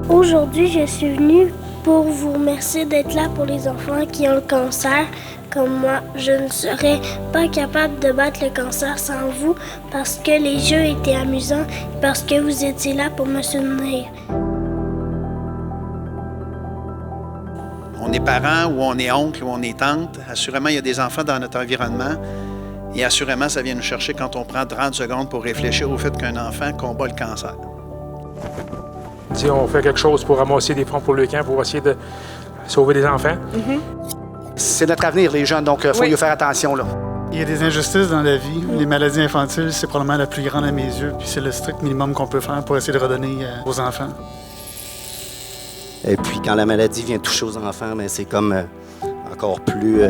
Aujourd'hui, je suis venue pour vous remercier d'être là pour les enfants qui ont le cancer. Comme moi, je ne serais pas capable de battre le cancer sans vous parce que les jeux étaient amusants et parce que vous étiez là pour me soutenir. On est parents ou on est oncle ou on est tante. Assurément, il y a des enfants dans notre environnement. Et assurément, ça vient nous chercher quand on prend 30 secondes pour réfléchir au fait qu'un enfant combat le cancer. Si on fait quelque chose pour ramasser des fonds pour le camp, pour essayer de sauver des enfants. C'est notre avenir, les jeunes, donc il faut y faire attention, là. Il y a des injustices dans la vie. Les maladies infantiles, c'est probablement la plus grande à mes yeux, puis c'est le strict minimum qu'on peut faire pour essayer de redonner aux enfants. Et puis, quand la maladie vient toucher aux enfants, bien, c'est comme encore plus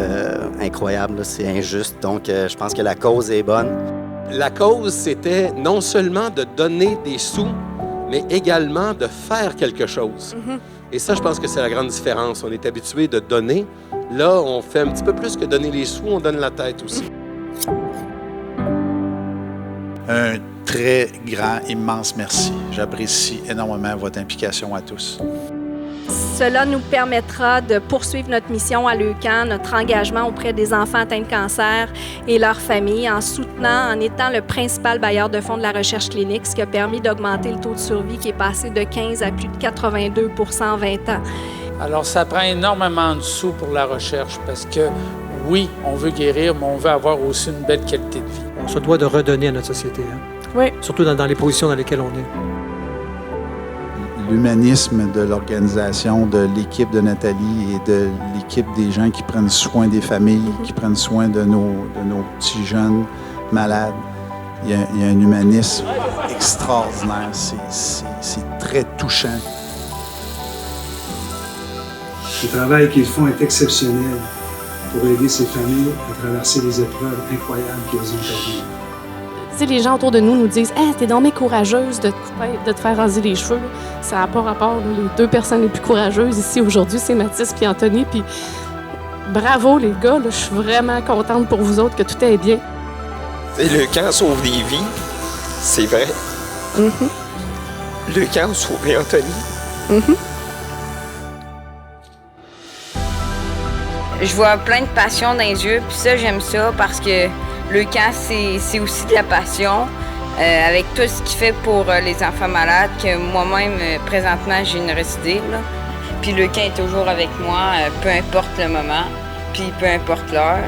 incroyable, là. C'est injuste. Donc, je pense que la cause est bonne. La cause, c'était non seulement de donner des sous, mais également de faire quelque chose. Et ça, je pense que c'est la grande différence. On est habitué de donner. Là, on fait un petit peu plus que donner les sous, on donne la tête aussi. Un très grand, immense merci. J'apprécie énormément votre implication à tous. Cela nous permettra de poursuivre notre mission à Leucan, notre engagement auprès des enfants atteints de cancer et leurs familles en soutenant, en étant le principal bailleur de fonds de la recherche clinique, ce qui a permis d'augmenter le taux de survie qui est passé de 15 à plus de 82 en 20 ans. Alors, ça prend énormément de sous pour la recherche parce que, oui, on veut guérir, mais on veut avoir aussi une belle qualité de vie. On se doit de redonner à notre société, Oui. Surtout dans les positions dans lesquelles on est. L'humanisme de l'organisation, de l'équipe de Nathalie et de l'équipe des gens qui prennent soin des familles, qui prennent soin de nos petits jeunes malades. Il y a un humanisme extraordinaire. C'est très touchant. Le travail qu'ils font est exceptionnel pour aider ces familles à traverser les épreuves incroyables qu'ils ont à vivre. Tu sais, les gens autour de nous disent « Hey, t'es donc bien courageuse de te faire raser les cheveux. » Ça n'a pas rapport. Là. Les deux personnes les plus courageuses ici aujourd'hui, c'est Mathis et Anthony. Puis bravo les gars, là, je suis vraiment contente pour vous autres que tout est bien. Le camp sauve des vies, c'est vrai. Le camp a sauvé Anthony. Je vois plein de passion dans les yeux, puis ça, j'aime ça parce que le camp, c'est aussi de la passion, avec tout ce qu'il fait pour les enfants malades, que moi-même, présentement, j'ai une récidive. Là. Puis le camp est toujours avec moi, peu importe le moment, puis peu importe l'heure.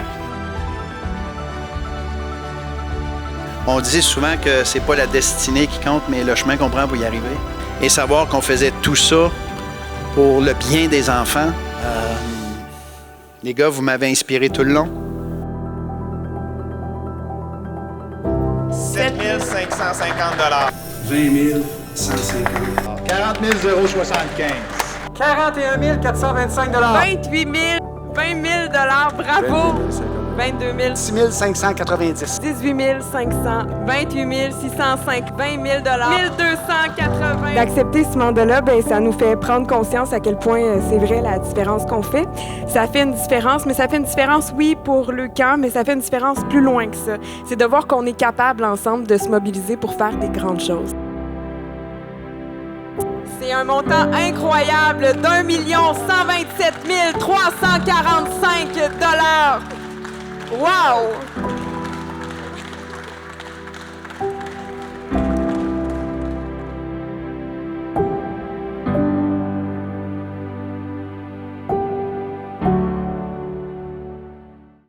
On dit souvent que c'est pas la destinée qui compte, mais le chemin qu'on prend pour y arriver. Et savoir qu'on faisait tout ça pour le bien des enfants. Les gars, vous m'avez inspiré tout le long. 7 550 20 150 40 075 41 425 28 000 20 000 bravo! 22 000 6 590 18 500 28 605 20 000 1280 D'accepter ce mandat-là, ben, ça nous fait prendre conscience à quel point c'est vrai la différence qu'on fait. Ça fait une différence, mais ça fait une différence, oui, pour le camp, mais ça fait une différence plus loin que ça. C'est de voir qu'on est capable ensemble de se mobiliser pour faire des grandes choses. C'est un montant incroyable d'1 127 345 $. Wow!